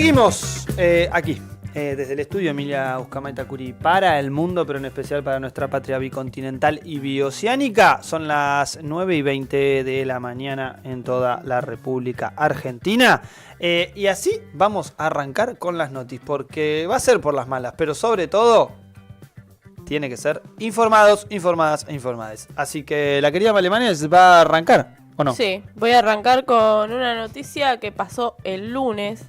Seguimos aquí, desde el estudio Emilia Uzcamaita Curi para el mundo, pero en especial para nuestra patria bicontinental y bioceánica. Son las 9:20 de la mañana en toda la República Argentina. Y así vamos a arrancar con las noticias, porque va a ser por las malas, pero sobre todo tiene que ser informados, informadas e informades. Así que la querida Malemanes va a arrancar, ¿o no? Sí, voy a arrancar con una noticia que pasó el lunes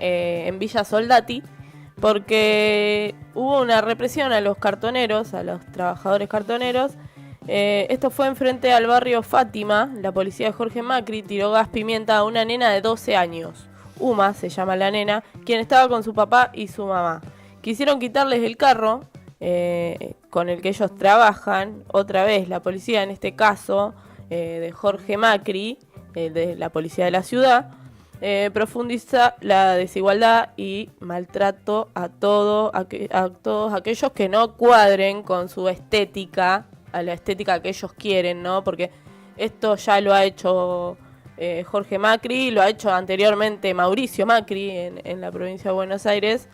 en Villa Soldati, porque hubo una represión a los cartoneros, a los trabajadores cartoneros. Esto fue enfrente al barrio Fátima. La policía de Jorge Macri tiró gas pimienta a una nena de 12 años. Uma se llama la nena, quien estaba con su papá y su mamá. Quisieron quitarles el carro con el que ellos trabajan. Otra vez la policía, en este caso de Jorge Macri, de la policía de la ciudad, profundiza la desigualdad y maltrato a todos aquellos que no cuadren con su estética, a la estética que ellos quieren, ¿no? Porque esto ya lo ha hecho Jorge Macri, lo ha hecho anteriormente Mauricio Macri en la provincia de Buenos Aires.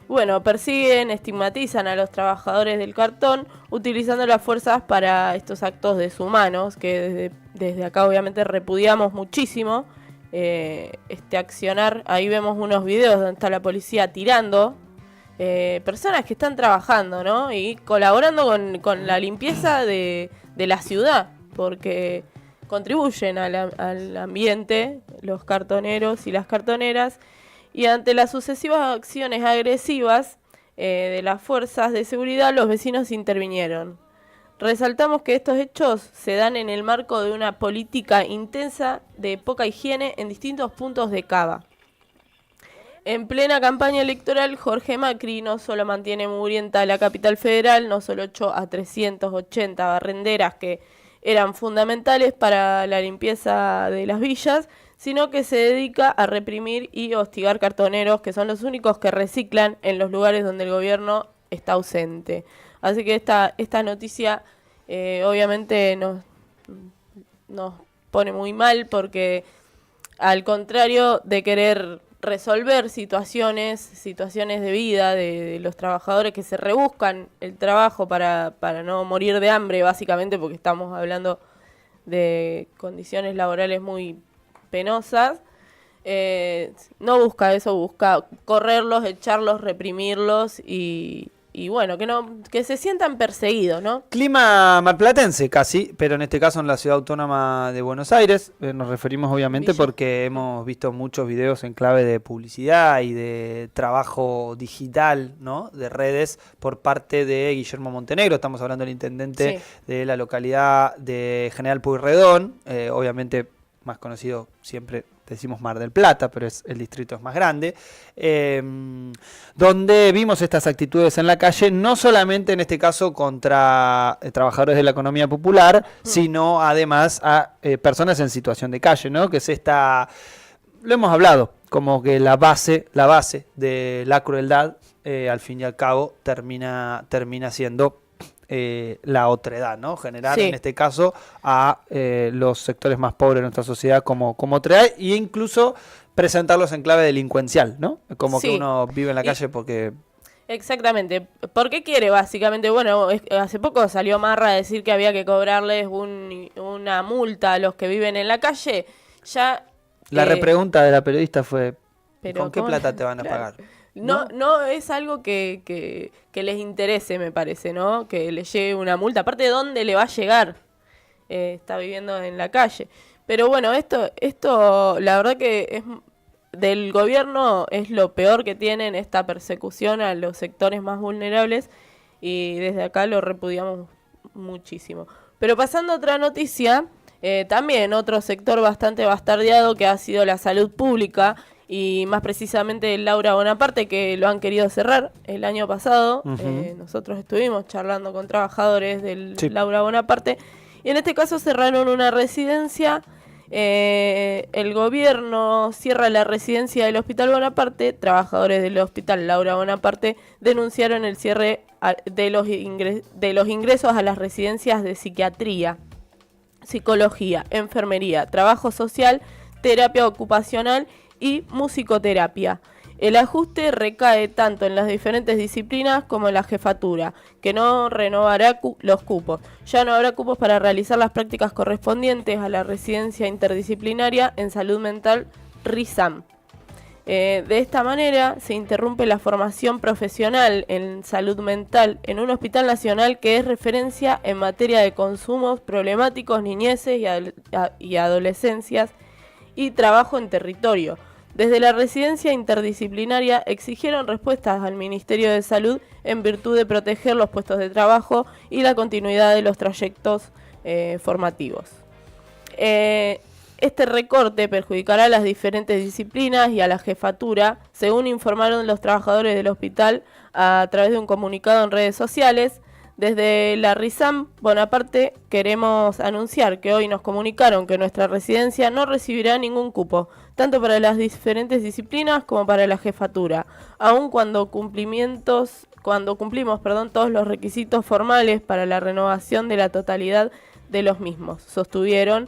Bueno, persiguen, estigmatizan a los trabajadores del cartón utilizando las fuerzas para estos actos deshumanos que desde acá obviamente repudiamos muchísimo. Este accionar. Ahí vemos unos videos donde está la policía tirando personas que están trabajando, ¿no? Y colaborando con la limpieza de la ciudad, porque contribuyen al ambiente, los cartoneros y las cartoneras. Y ante las sucesivas acciones agresivas de las fuerzas de seguridad, los vecinos intervinieron. Resaltamos que estos hechos se dan en el marco de una política intensa de poca higiene en distintos puntos de Cava. En plena campaña electoral, Jorge Macri no solo mantiene mugrienta la capital federal, no solo echó a 380 barrenderas que eran fundamentales para la limpieza de las villas, sino que se dedica a reprimir y hostigar cartoneros, que son los únicos que reciclan en los lugares donde el gobierno está ausente. Así que esta noticia obviamente nos pone muy mal, porque al contrario de querer resolver situaciones de vida de los trabajadores que se rebuscan el trabajo para no morir de hambre, básicamente, porque estamos hablando de condiciones laborales muy penosas, no busca eso, busca correrlos, echarlos, reprimirlos y bueno, que se sientan perseguidos, ¿no? Clima marplatense casi, pero en este caso en la Ciudad Autónoma de Buenos Aires. Nos referimos obviamente porque hemos visto muchos videos en clave de publicidad y de trabajo digital, ¿no? De redes por parte de Guillermo Montenegro. Estamos hablando del intendente de la localidad de General Pueyrredón, obviamente más conocido, siempre decimos Mar del Plata, pero el distrito es más grande, donde vimos estas actitudes en la calle, no solamente en este caso contra trabajadores de la economía popular, sino además a personas en situación de calle, ¿no? Que es lo hemos hablado, como que la base de la crueldad, al fin y al cabo, termina siendo la otredad, ¿no? Generar en este caso a los sectores más pobres de nuestra sociedad como otredad, e incluso presentarlos en clave delincuencial, ¿no? Como que uno vive en la calle porque... Exactamente. ¿Por qué quiere, básicamente? Bueno, hace poco salió Marra a decir que había que cobrarles una multa a los que viven en la calle. Ya la repregunta de la periodista fue, pero ¿con qué plata te van a pagar? No es algo que les interese, me parece, ¿no? Que le llegue una multa. Aparte, ¿de dónde le va a llegar? Está viviendo en la calle. Pero bueno, esto la verdad que es del gobierno es lo peor que tienen, esta persecución a los sectores más vulnerables, y desde acá lo repudiamos muchísimo. Pero pasando a otra noticia, también otro sector bastante bastardeado, que ha sido la salud pública, y más precisamente Laura Bonaparte, que lo han querido cerrar el año pasado. Nosotros estuvimos charlando con trabajadores del Laura Bonaparte, y en este caso cerraron una residencia. El gobierno cierra la residencia del Hospital Bonaparte. Trabajadores del Hospital Laura Bonaparte denunciaron el cierre de los ingresos a las residencias de psiquiatría, psicología, enfermería, trabajo social, terapia ocupacional y musicoterapia. El ajuste recae tanto en las diferentes disciplinas como en la jefatura, que no renovará los cupos. Ya no habrá cupos para realizar las prácticas correspondientes a la residencia interdisciplinaria en salud mental RISAM. De esta manera se interrumpe la formación profesional en salud mental en un hospital nacional que es referencia en materia de consumos problemáticos, niñeces y adolescencias y trabajo en territorio. Desde la residencia interdisciplinaria exigieron respuestas al Ministerio de Salud en virtud de proteger los puestos de trabajo y la continuidad de los trayectos formativos. Este recorte perjudicará a las diferentes disciplinas y a la jefatura, según informaron los trabajadores del hospital a través de un comunicado en redes sociales. Desde la RISAM Bonaparte queremos anunciar que hoy nos comunicaron que nuestra residencia no recibirá ningún cupo, tanto para las diferentes disciplinas como para la jefatura, aun cuando cumplimos todos los requisitos formales para la renovación de la totalidad de los mismos, sostuvieron.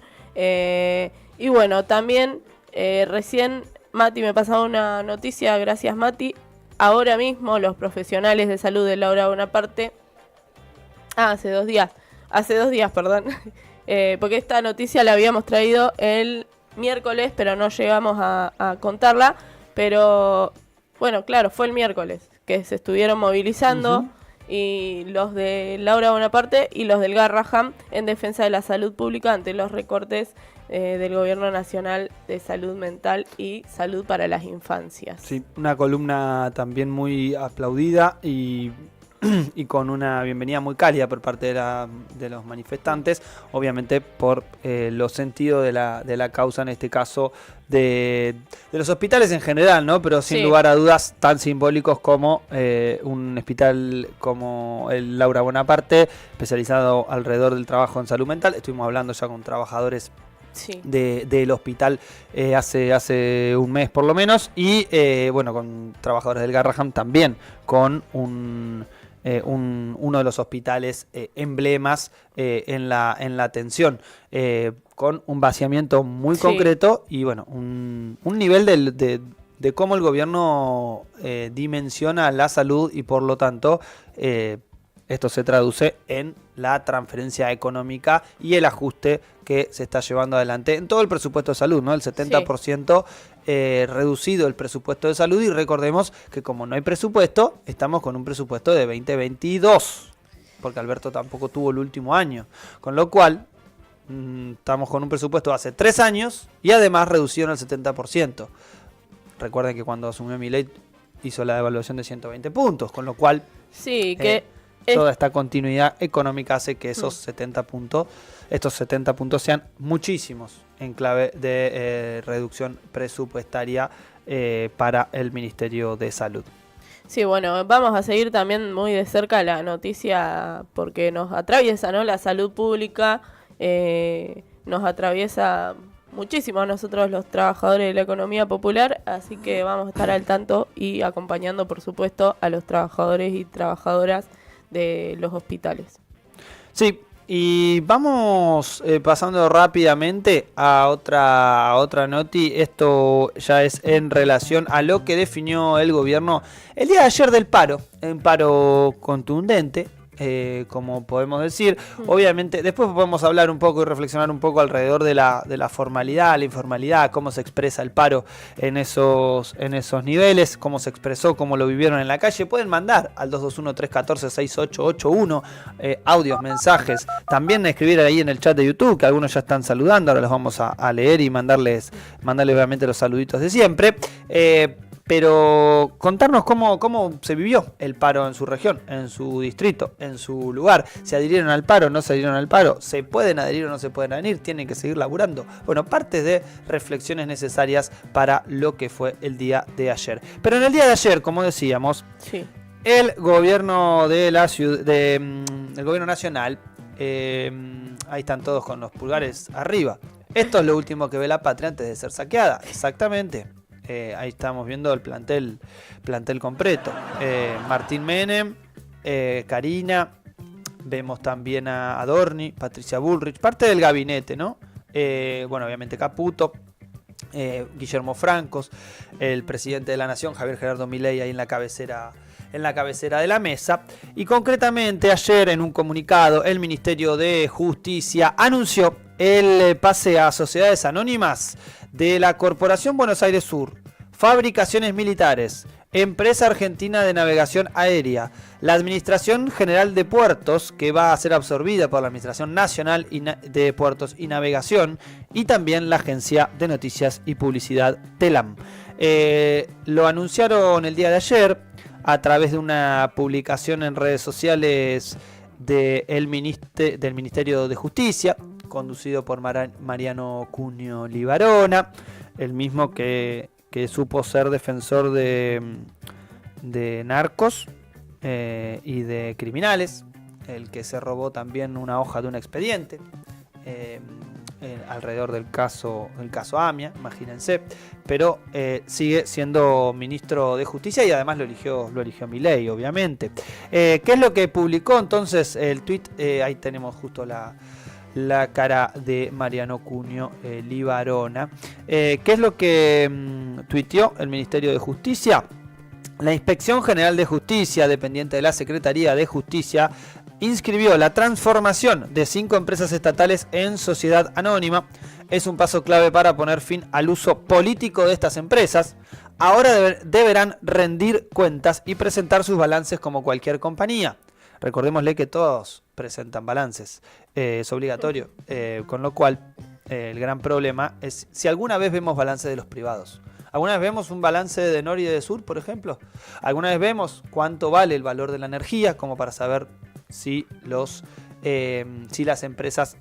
Y bueno, también recién Mati me pasaba una noticia, gracias Mati. Ahora mismo los profesionales de salud de Laura Bonaparte, hace dos días, perdón, porque esta noticia la habíamos traído el miércoles, pero no llegamos a contarla, pero bueno, claro, fue el miércoles que se estuvieron movilizando. Y los de Laura Bonaparte y los del Garrahan en defensa de la salud pública ante los recortes del Gobierno Nacional de Salud Mental y Salud para las Infancias. Sí, una columna también muy aplaudida y con una bienvenida muy cálida por parte de los manifestantes, obviamente por los sentidos de la causa, en este caso de los hospitales en general, ¿no? Pero sin lugar a dudas tan simbólicos como un hospital como el Laura Bonaparte, especializado alrededor del trabajo en salud mental. Estuvimos hablando ya con trabajadores del hospital hace un mes por lo menos, y bueno, con trabajadores del Garrahan también, con uno de los hospitales emblemas en la atención, con un vaciamiento muy concreto y bueno, un nivel de cómo el gobierno dimensiona la salud y por lo tanto esto se traduce en la transferencia económica y el ajuste que se está llevando adelante en todo el presupuesto de salud, ¿no? El 70% reducido el presupuesto de salud, y recordemos que como no hay presupuesto, estamos con un presupuesto de 2022, porque Alberto tampoco tuvo el último año, con lo cual estamos con un presupuesto de hace 3 años y además reducido en el 70%. Recuerden que cuando asumió Milei hizo la devaluación de 120 puntos, con lo cual toda esta continuidad económica hace que estos 70 puntos sean muchísimos en clave de reducción presupuestaria para el Ministerio de Salud. Sí, bueno, vamos a seguir también muy de cerca la noticia porque nos atraviesa, ¿no? La salud pública nos atraviesa muchísimo a nosotros los trabajadores de la economía popular, así que vamos a estar al tanto y acompañando, por supuesto, a los trabajadores y trabajadoras de los hospitales. Sí, y vamos pasando rápidamente a otra noti. Esto ya es en relación a lo que definió el gobierno el día de ayer del paro, un paro contundente, como podemos decir. Obviamente después podemos hablar un poco y reflexionar un poco alrededor de la formalidad, la informalidad, cómo se expresa el paro en esos niveles, cómo se expresó, cómo lo vivieron en la calle. Pueden mandar al 221-314-6881 audios, mensajes, también escribir ahí en el chat de YouTube, que algunos ya están saludando, ahora los vamos a leer y mandarles obviamente los saluditos de siempre. Pero contarnos cómo se vivió el paro en su región, en su distrito, en su lugar. ¿Se adhirieron al paro? ¿No se adhirieron al paro? ¿Se pueden adherir o no se pueden adherir? ¿Tienen que seguir laburando? Bueno, partes de reflexiones necesarias para lo que fue el día de ayer. Pero en el día de ayer, como decíamos, el gobierno de la ciudad, el gobierno nacional, ahí están todos con los pulgares arriba. Esto es lo último que ve la patria antes de ser saqueada, exactamente. Ahí estamos viendo el plantel completo. Martín Menem, Karina, vemos también a Adorni, Patricia Bullrich, parte del gabinete, ¿no? Bueno, obviamente Caputo, Guillermo Francos, el presidente de la Nación, Javier Gerardo Milei, ahí en la cabecera de la mesa. Y concretamente ayer, en un comunicado, el Ministerio de Justicia anunció el pase a sociedades anónimas de la Corporación Buenos Aires Sur, Fabricaciones Militares, Empresa Argentina de Navegación Aérea, la Administración General de Puertos, que va a ser absorbida por la Administración Nacional de Puertos y Navegación, y también la Agencia de Noticias y Publicidad TELAM. Lo anunciaron el día de ayer a través de una publicación en redes sociales del Ministerio de Justicia, conducido por Mariano Cunio Libarona, el mismo que supo ser defensor de narcos y de criminales, el que se robó también una hoja de un expediente alrededor del caso AMIA, imagínense, pero sigue siendo ministro de Justicia y además lo eligió Milei, obviamente. ¿Qué es lo que publicó entonces el tuit? Ahí tenemos justo la cara de Mariano Cunio Libarona. ¿Qué es lo que tuiteó el Ministerio de Justicia? La Inspección General de Justicia, dependiente de la Secretaría de Justicia, inscribió la transformación de 5 empresas estatales en sociedad anónima. Es un paso clave para poner fin al uso político de estas empresas. Ahora deberán rendir cuentas y presentar sus balances como cualquier compañía. Recordémosle que todos presentan balances, es obligatorio, con lo cual el gran problema es si alguna vez vemos balances de los privados. ¿Alguna vez vemos un balance de Nor y de Sur, por ejemplo? ¿Alguna vez vemos cuánto vale el valor de la energía, como para saber si las empresas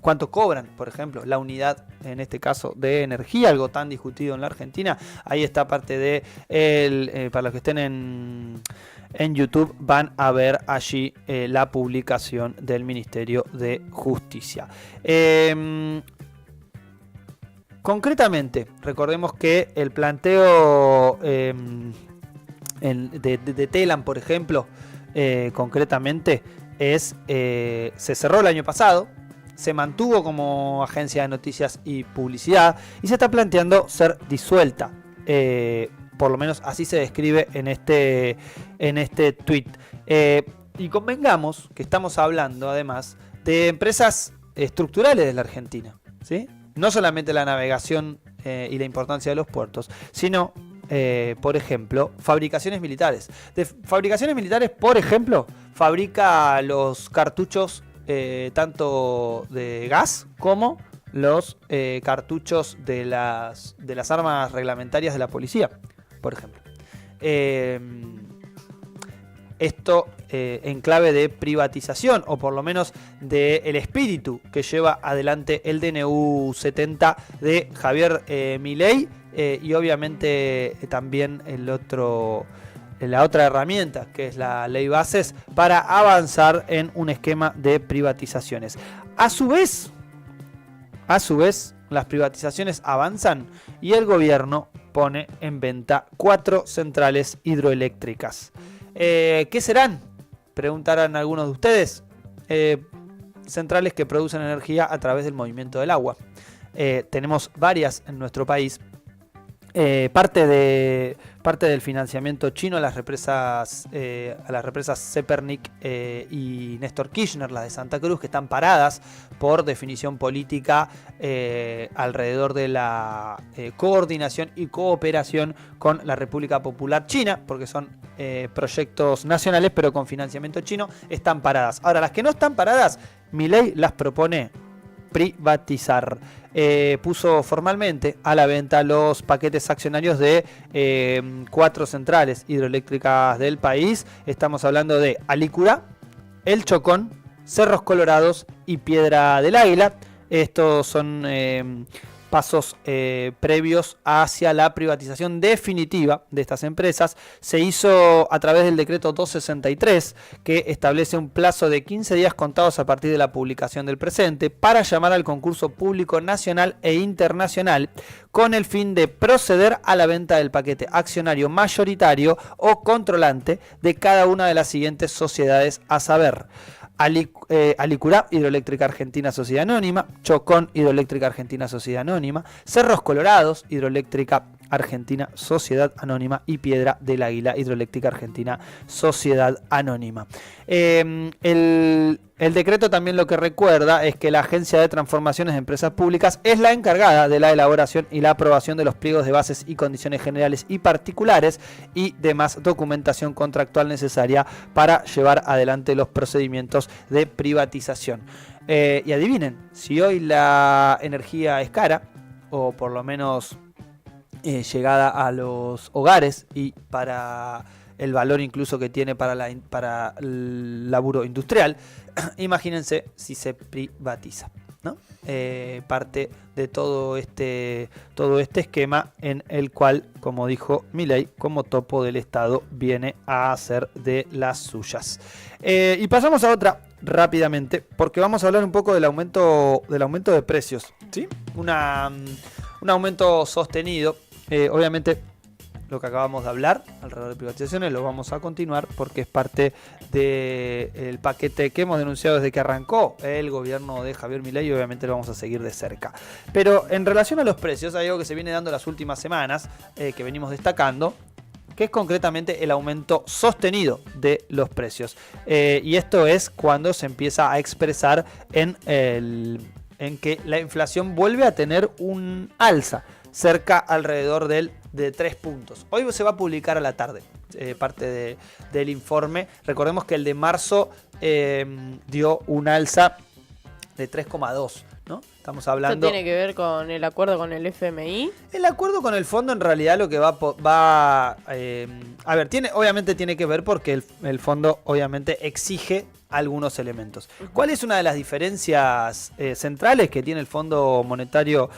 cuánto cobran, por ejemplo, la unidad, en este caso, de energía, algo tan discutido en la Argentina? Ahí está parte de, para los que estén en YouTube, van a ver allí la publicación del Ministerio de Justicia. Concretamente, recordemos que el planteo de TELAM, por ejemplo, concretamente, se cerró el año pasado, se mantuvo como agencia de noticias y publicidad y se está planteando ser disuelta. Por lo menos así se describe en este tweet. Y convengamos que estamos hablando además de empresas estructurales de la Argentina, ¿sí? No solamente la navegación y la importancia de los puertos, sino, por ejemplo, fabricaciones militares. Fabricaciones militares, por ejemplo, fabrica los cartuchos tanto de gas como los cartuchos de las armas reglamentarias de la policía, por ejemplo. Esto en clave de privatización, o por lo menos del espíritu que lleva adelante el DNU 70 de Javier Milei, y obviamente también la otra herramienta, que es la ley Bases, para avanzar en un esquema de privatizaciones. A su vez, las privatizaciones avanzan y el gobierno pone en venta 4 centrales hidroeléctricas. ¿Qué serán? Preguntarán algunos de ustedes. Centrales que producen energía a través del movimiento del agua. Tenemos varias en nuestro país. Parte del financiamiento chino a las represas Zepernik y Néstor Kirchner, las de Santa Cruz, que están paradas por definición política alrededor de la coordinación y cooperación con la República Popular China, porque son proyectos nacionales pero con financiamiento chino, están paradas. Ahora, las que no están paradas, Milei las propone privatizar. Puso formalmente a la venta los paquetes accionarios de 4 centrales hidroeléctricas del país. Estamos hablando de Alícura, El Chocón, Cerros Colorados y Piedra del Águila. Estos son pasos previos hacia la privatización definitiva de estas empresas. Se hizo a través del decreto 263, que establece un plazo de 15 días contados a partir de la publicación del presente para llamar al concurso público nacional e internacional con el fin de proceder a la venta del paquete accionario mayoritario o controlante de cada una de las siguientes sociedades, a saber: Alicurá, Hidroeléctrica Argentina Sociedad Anónima, Chocón, Hidroeléctrica Argentina Sociedad Anónima, Cerros Colorados, Hidroeléctrica Argentina Sociedad Anónima y Piedra del Águila, Hidroeléctrica Argentina Sociedad Anónima. El decreto también lo que recuerda es que la Agencia de Transformaciones de Empresas Públicas es la encargada de la elaboración y la aprobación de los pliegos de bases y condiciones generales y particulares y demás documentación contractual necesaria para llevar adelante los procedimientos de privatización. Y adivinen, si hoy la energía es cara, o por lo menos llegada a los hogares y para el valor incluso que tiene para el laburo industrial, imagínense si se privatiza, ¿no? Parte de todo este esquema en el cual, como dijo Milei, como topo del Estado viene a hacer de las suyas. Y pasamos a otra rápidamente, porque vamos a hablar un poco del aumento de precios, ¿sí? Un aumento sostenido. Obviamente lo que acabamos de hablar alrededor de privatizaciones lo vamos a continuar porque es parte del paquete que hemos denunciado desde que arrancó el gobierno de Javier Milei y obviamente lo vamos a seguir de cerca. Pero en relación a los precios hay algo que se viene dando las últimas semanas que venimos destacando, que es concretamente el aumento sostenido de los precios. Y esto es cuando se empieza a expresar en que la inflación vuelve a tener un alza cerca alrededor de 3 puntos. Hoy se va a publicar a la tarde parte del informe. Recordemos que el de marzo dio un alza de 3,2, ¿no? Estamos hablando... ¿Esto tiene que ver con el acuerdo con el FMI? El acuerdo con el fondo en realidad lo que a ver, obviamente tiene que ver porque el fondo obviamente exige algunos elementos. ¿Cuál es una de las diferencias centrales que tiene el Fondo Monetario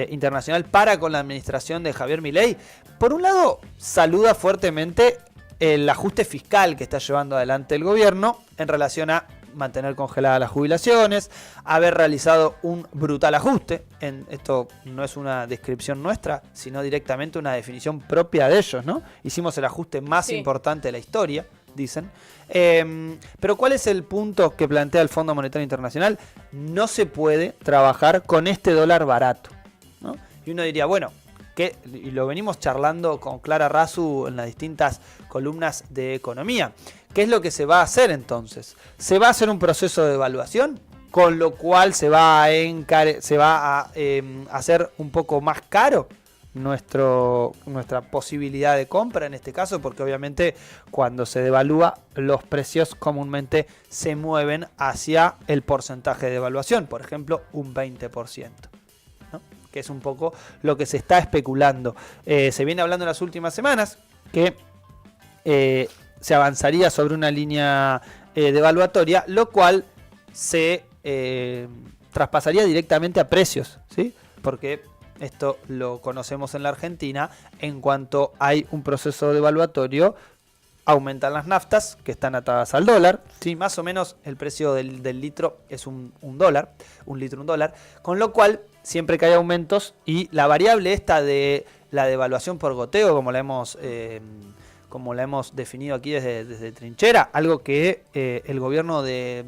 Internacional para con la administración de Javier Milei? Por un lado, saluda fuertemente el ajuste fiscal que está llevando adelante el gobierno en relación a mantener congeladas las jubilaciones, haber realizado un brutal ajuste. Esto no es una descripción nuestra, sino directamente una definición propia de ellos, ¿no? Hicimos el ajuste más importante de la historia, dicen. Pero ¿cuál es el punto que plantea el Fondo Monetario Internacional? No se puede trabajar con este dólar barato, ¿no? Y uno diría, bueno, y lo venimos charlando con Clara Rasu en las distintas columnas de economía. ¿Qué es lo que se va a hacer entonces? Se va a hacer un proceso de evaluación, con lo cual se va a hacer un poco más caro nuestra posibilidad de compra en este caso, porque obviamente cuando se devalúa los precios comúnmente se mueven hacia el porcentaje de devaluación, por ejemplo un 20%, ¿no? Que es un poco lo que se está especulando. Se viene hablando en las últimas semanas que se avanzaría sobre una línea devaluatoria, lo cual se traspasaría directamente a precios, ¿sí? Porque esto lo conocemos en la Argentina, en cuanto hay un proceso devaluatorio, aumentan las naftas que están atadas al dólar, ¿sí? Más o menos el precio del litro es un dólar, un litro un dólar, con lo cual siempre que hay aumentos y la variable esta de la devaluación por goteo, como la hemos definido aquí desde Trinchera, algo que el gobierno de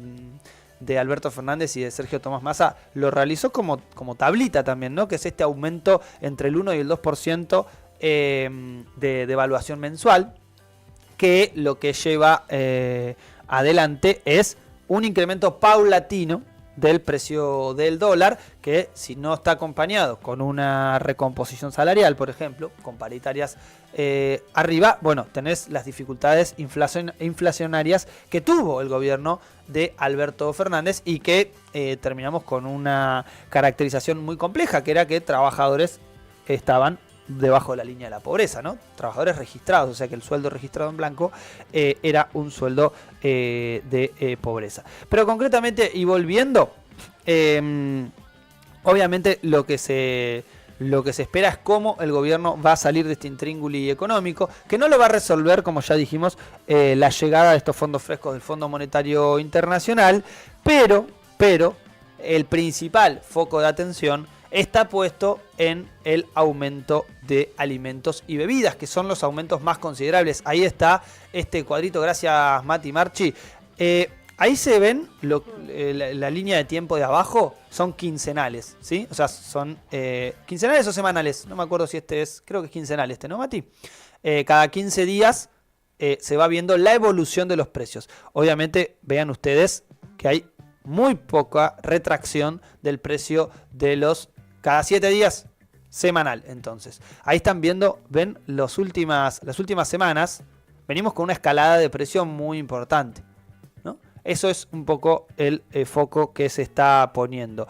Alberto Fernández y de Sergio Tomás Massa lo realizó como tablita también, ¿no? Que es este aumento entre el 1 y el 2% de devaluación mensual, que lo que lleva adelante es un incremento paulatino del precio del dólar, que si no está acompañado con una recomposición salarial, por ejemplo, con paritarias arriba, bueno, tenés las dificultades inflacionarias que tuvo el gobierno de Alberto Fernández y que terminamos con una caracterización muy compleja, que era que trabajadores estaban debajo de la línea de la pobreza, ¿no? Trabajadores registrados, o sea que el sueldo registrado en blanco era un sueldo de pobreza. Pero concretamente, y volviendo, obviamente lo que se espera es cómo el gobierno va a salir de este intríngulis económico, que no lo va a resolver, como ya dijimos, la llegada de estos fondos frescos del Fondo Monetario Internacional, pero el principal foco de atención está puesto en el aumento de alimentos y bebidas, que son los aumentos más considerables. Ahí está este cuadrito, gracias Mati Marchi. Ahí se ven la línea de tiempo de abajo, son quincenales, ¿sí? O sea, son quincenales o semanales, no me acuerdo si creo que es quincenal ¿no, Mati? Cada 15 días se va viendo la evolución de los precios. Obviamente, vean ustedes que hay muy poca retracción del precio de los cada 7 días, semanal, entonces. Ahí están viendo, ven, las últimas semanas, venimos con una escalada de precio muy importante. Eso es un poco el foco que se está poniendo.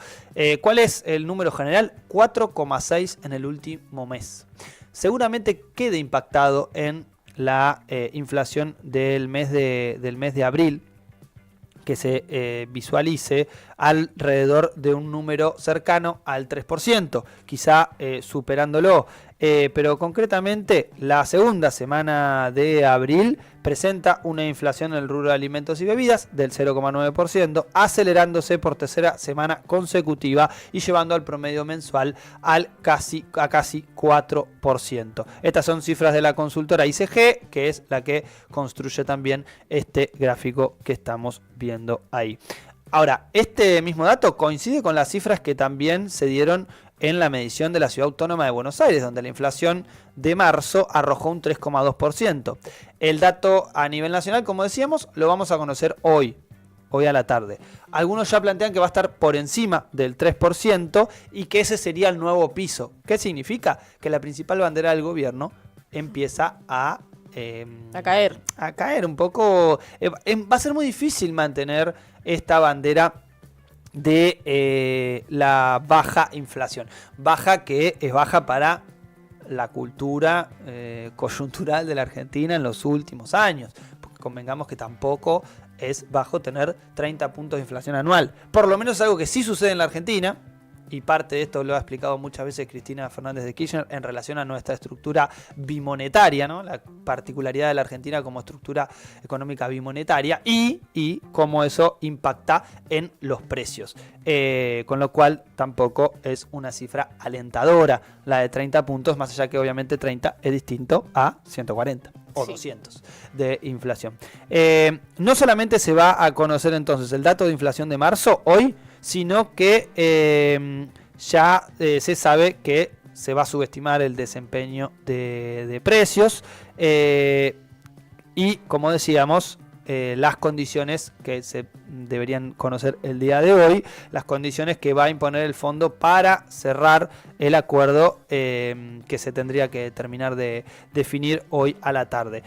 ¿Cuál es el número general? 4,6 en el último mes. Seguramente quede impactado en la inflación del mes de abril, que se visualice alrededor de un número cercano al 3%, quizá superándolo. Pero concretamente la segunda semana de abril presenta una inflación en el rubro de alimentos y bebidas del 0,9%, acelerándose por tercera semana consecutiva y llevando al promedio mensual a casi 4%. Estas son cifras de la consultora ICG, que es la que construye también este gráfico que estamos viendo ahí. Ahora, este mismo dato coincide con las cifras que también se dieron en la medición de la Ciudad Autónoma de Buenos Aires, donde la inflación de marzo arrojó un 3,2%. El dato a nivel nacional, como decíamos, lo vamos a conocer hoy a la tarde. Algunos ya plantean que va a estar por encima del 3% y que ese sería el nuevo piso. ¿Qué significa? Que la principal bandera del gobierno empieza a caer. A caer un poco. Va a ser muy difícil mantener esta bandera de la baja inflación. Baja que es baja para la cultura coyuntural de la Argentina en los últimos años. Porque convengamos que tampoco es bajo tener 30 puntos de inflación anual. Por lo menos es algo que sí sucede en la Argentina. Y parte de esto lo ha explicado muchas veces Cristina Fernández de Kirchner en relación a nuestra estructura bimonetaria, ¿no? La particularidad de la Argentina como estructura económica bimonetaria y cómo eso impacta en los precios. Con lo cual tampoco es una cifra alentadora la de 30 puntos, más allá que obviamente 30 es distinto a 140 o 200 de inflación. No solamente se va a conocer entonces el dato de inflación de marzo hoy, sino que ya se sabe que se va a subestimar el desempeño de precios y, como decíamos, las condiciones que se deberían conocer el día de hoy, las condiciones que va a imponer el fondo para cerrar el acuerdo que se tendría que terminar de definir hoy a la tarde.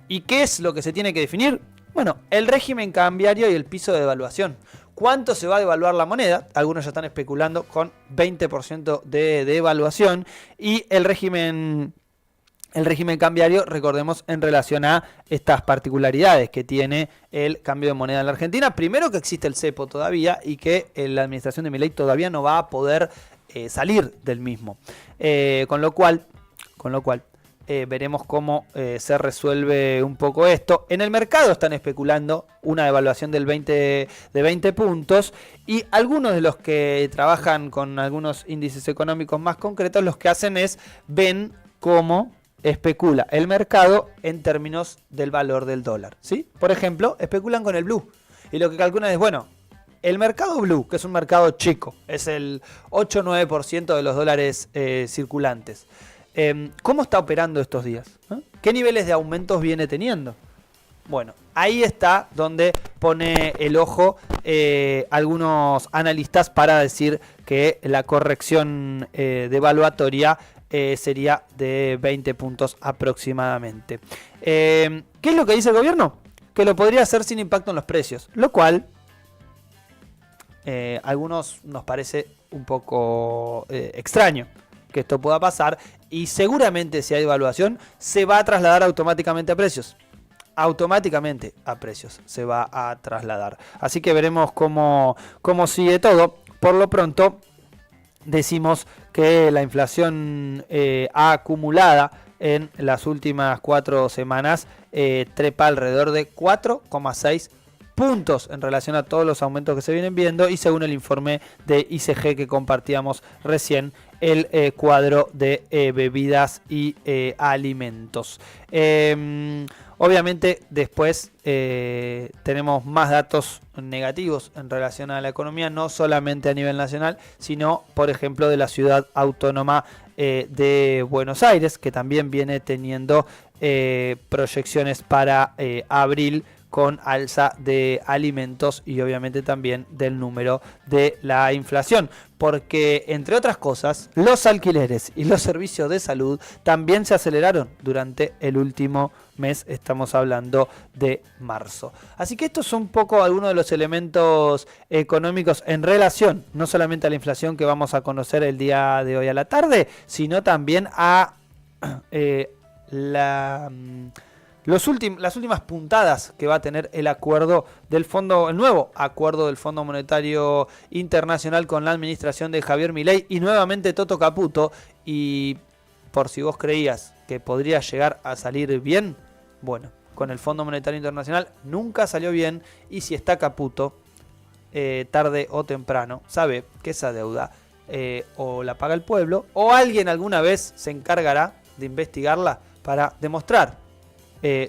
¿Y qué es lo que se tiene que definir? Bueno, el régimen cambiario y el piso de devaluación. ¿Cuánto se va a devaluar la moneda? Algunos ya están especulando con 20% de devaluación. Y el régimen cambiario, recordemos, en relación a estas particularidades que tiene el cambio de moneda en la Argentina. Primero, que existe el cepo todavía y que la administración de Milei todavía no va a poder salir del mismo. Con lo cual veremos cómo se resuelve un poco esto. En el mercado están especulando una devaluación de 20 puntos y algunos de los que trabajan con algunos índices económicos más concretos lo que hacen es ven cómo especula el mercado en términos del valor del dólar, ¿sí? Por ejemplo, especulan con el blue y lo que calculan es, bueno, el mercado blue, que es un mercado chico, es el 8-9% de los dólares circulantes. ¿Cómo está operando estos días? ¿Qué niveles de aumentos viene teniendo? Bueno, ahí está donde pone el ojo algunos analistas para decir que la corrección devaluatoria sería de 20 puntos aproximadamente. ¿Qué es lo que dice el gobierno? Que lo podría hacer sin impacto en los precios, lo cual a algunos nos parece un poco extraño que esto pueda pasar, y seguramente si hay devaluación se va a trasladar automáticamente a precios. Automáticamente a precios se va a trasladar. Así que veremos cómo sigue todo. Por lo pronto decimos que la inflación acumulada en las últimas 4 semanas trepa alrededor de 4,6 puntos en relación a todos los aumentos que se vienen viendo, y según el informe de ICG que compartíamos recién, el cuadro de bebidas y alimentos. Obviamente después tenemos más datos negativos en relación a la economía, no solamente a nivel nacional, sino por ejemplo de la ciudad autónoma de Buenos Aires, que también viene teniendo proyecciones para abril con alza de alimentos y obviamente también del número de la inflación, porque entre otras cosas los alquileres y los servicios de salud también se aceleraron durante el último mes, estamos hablando de marzo. Así que estos son un poco algunos de los elementos económicos en relación no solamente a la inflación que vamos a conocer el día de hoy a la tarde, sino también a las últimas puntadas que va a tener el acuerdo del fondo, el nuevo acuerdo del Fondo Monetario Internacional con la administración de Javier Milei y nuevamente Toto Caputo. Y por si vos creías que podría llegar a salir bien, bueno, con el Fondo Monetario Internacional nunca salió bien, y si está Caputo, tarde o temprano, sabe que esa deuda o la paga el pueblo o alguien alguna vez se encargará de investigarla para demostrar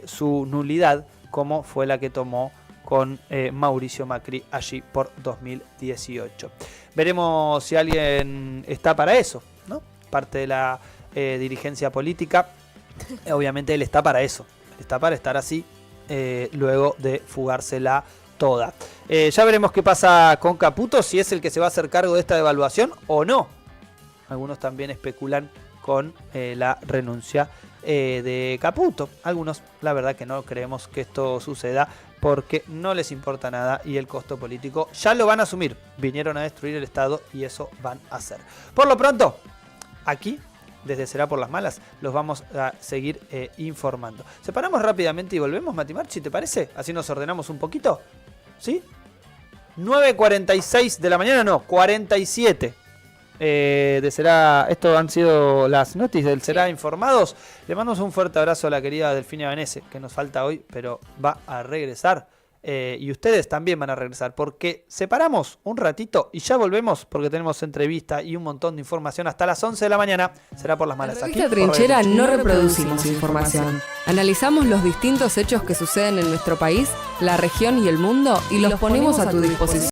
su nulidad, como fue la que tomó con Mauricio Macri allí por 2018. Veremos si alguien está para eso, ¿no? Parte de la dirigencia política, obviamente él está para eso, él está para estar así luego de fugársela toda. Ya veremos qué pasa con Caputo, si es el que se va a hacer cargo de esta devaluación o no. Algunos también especulan con la renuncia de Caputo. Algunos, la verdad que no creemos que esto suceda porque no les importa nada y el costo político ya lo van a asumir. Vinieron a destruir el Estado y eso van a hacer. Por lo pronto, aquí, desde Será por las Malas, los vamos a seguir informando. Separamos rápidamente y volvemos, Mati Marchi, ¿te parece? Así nos ordenamos un poquito. ¿Sí? 9:46 de la mañana, no, 47. De Será, esto han sido las noticias del Será Informados. Le mandamos un fuerte abrazo a la querida Delfina Vanese, que nos falta hoy, pero va a regresar. Y ustedes también van a regresar, porque separamos un ratito y ya volvemos, porque tenemos entrevista y un montón de información hasta las 11 de la mañana. Será por las Malas. En Revista Trinchera no reproducimos información. Analizamos los distintos hechos que suceden en nuestro país, la región y el mundo y los ponemos a tu disposición.